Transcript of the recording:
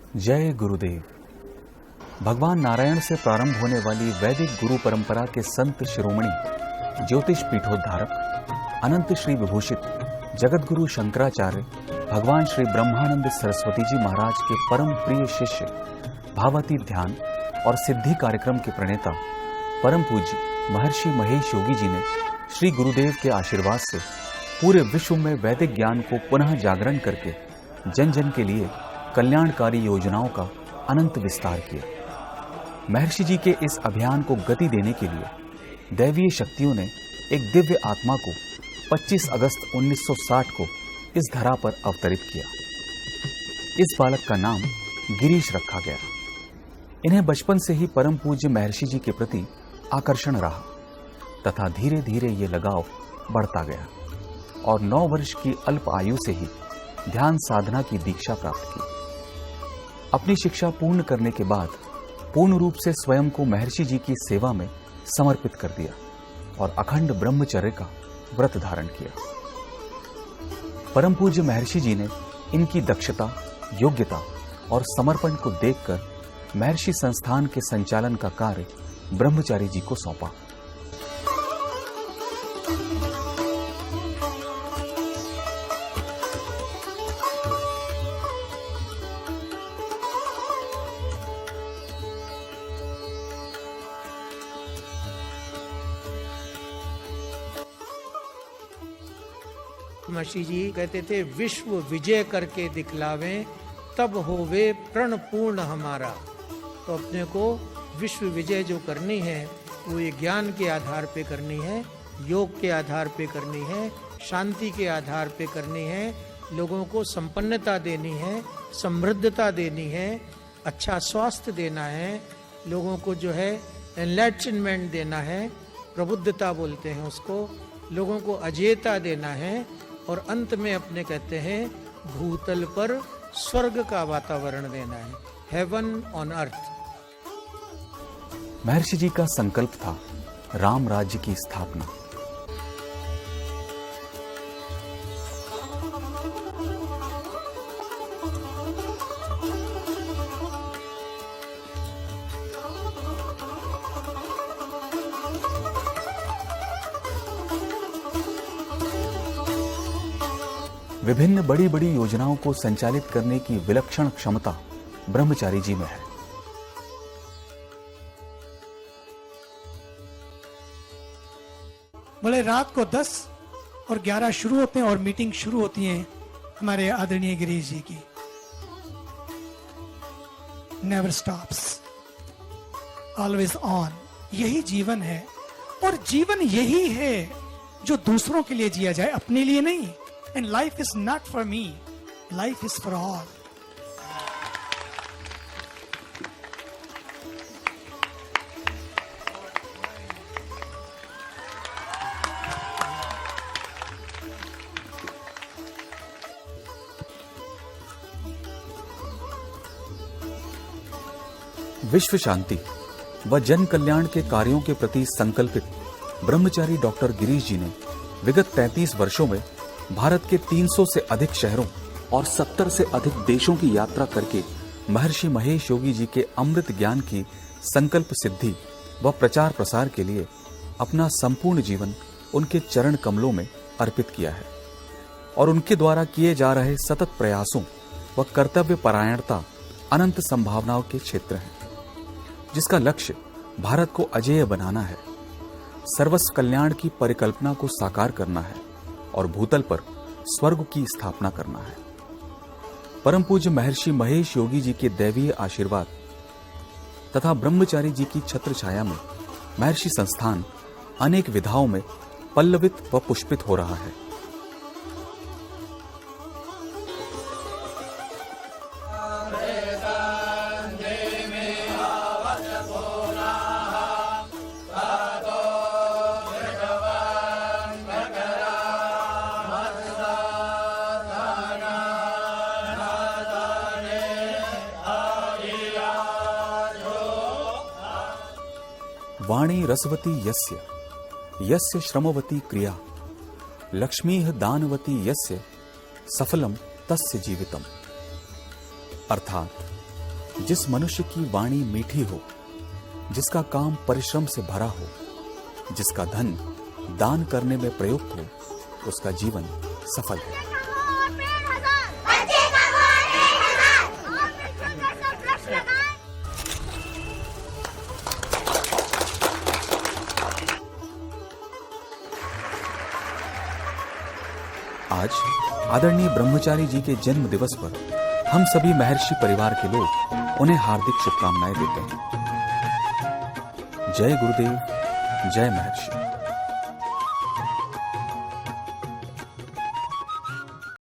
जय गुरुदेव। भगवान नारायण से प्रारंभ होने वाली वैदिक गुरु परंपरा के संत शिरोमणि ज्योतिष पीठोद्धारक अनंत श्री विभूषित जगतगुरु शंकराचार्य भगवान श्री ब्रह्मानंद सरस्वती जी महाराज के परम प्रिय शिष्य भावातीत ध्यान और सिद्धि कार्यक्रम के प्रणेता परम पूज्य महर्षि महेश योगी जी ने श्री गुरुदेव के आशीर्वाद से पूरे विश्व में वैदिक ज्ञान को पुनः जागरण करके जन जन के लिए कल्याणकारी योजनाओं का अनंत विस्तार किया। महर्षि जी के इस अभियान को गति देने के लिए दैवीय शक्तियों ने एक दिव्य आत्मा को 25 अगस्त 1960 को इस धरा पर अवतरित किया। इस बालक का नाम गिरीश रखा गया। इन्हें बचपन से ही परम पूज्य महर्षि जी के प्रति आकर्षण रहा तथा धीरे धीरे ये लगाव बढ़ता गया और 9 वर्ष की अल्प आयु से ही ध्यान साधना की दीक्षा प्राप्त की। अपनी शिक्षा पूर्ण करने के बाद पूर्ण रूप से स्वयं को महर्षि जी की सेवा में समर्पित कर दिया और अखंड ब्रह्मचर्य का व्रत धारण किया। परम पूज्य महर्षि जी ने इनकी दक्षता, योग्यता और समर्पण को देखकर महर्षि संस्थान के संचालन का कार्य ब्रह्मचारी जी को सौंपा। महर्षि जी कहते थे विश्व विजय करके दिखलावें तब होवे प्रण पूर्ण हमारा। तो अपने को विश्व विजय जो करनी है वो ये ज्ञान के आधार पे करनी है, योग के आधार पे करनी है, शांति के आधार पे करनी है, लोगों को संपन्नता देनी है, समृद्धता देनी है, अच्छा स्वास्थ्य देना है, लोगों को जो है एनलाइटनमेंट देना है, प्रबुद्धता बोलते हैं उसको, लोगों को अजेयता देना है और अंत में अपने कहते हैं भूतल पर स्वर्ग का वातावरण देना है, हेवन ऑन अर्थ। महर्षि जी का संकल्प था राम राज्य की स्थापना। विभिन्न बड़ी बड़ी योजनाओं को संचालित करने की विलक्षण क्षमता ब्रह्मचारी जी में है। बोले रात को 10 और 11 शुरू होते हैं और मीटिंग शुरू होती है हमारे आदरणीय गिरीश जी की। Never stops, always on. यही जीवन है और जीवन यही है जो दूसरों के लिए जिया जाए, अपने लिए नहीं। And life is not for me, life is for all. विश्व शांति व जन कल्याण के कार्यों के प्रति संकल्पित ब्रह्मचारी डॉक्टर गिरीश जी ने विगत 33 वर्षों में भारत के 300 से अधिक शहरों और 70 से अधिक देशों की यात्रा करके महर्षि महेश योगी जी के अमृत ज्ञान की संकल्प सिद्धि व प्रचार प्रसार के लिए अपना संपूर्ण जीवन उनके चरण कमलों में अर्पित किया है और उनके द्वारा किए जा रहे सतत प्रयासों व कर्तव्य परायणता अनंत संभावनाओं के क्षेत्र हैं, जिसका लक्ष्य भारत को अजेय बनाना है, सर्वस्व कल्याण की परिकल्पना को साकार करना है और भूतल पर स्वर्ग की स्थापना करना है। परम पूज्य महर्षि महेश योगी जी के दैवीय आशीर्वाद तथा ब्रह्मचारी जी की छत्र छाया में महर्षि संस्थान अनेक विधाओं में पल्लवित व पुष्पित हो रहा है। वाणी रसवती यस्य यस्य श्रमवती क्रिया लक्ष्मीः दानवती यस्य सफलम तस्य जीवितम। अर्थात जिस मनुष्य की वाणी मीठी हो, जिसका काम परिश्रम से भरा हो, जिसका धन दान करने में प्रयुक्त हो, उसका जीवन सफल है। आज आदरणीय ब्रह्मचारी जी के जन्म दिवस पर हम सभी महर्षि परिवार के लोग उन्हें हार्दिक शुभकामनाएं देते हैं। जय गुरुदेव, जय महर्षि।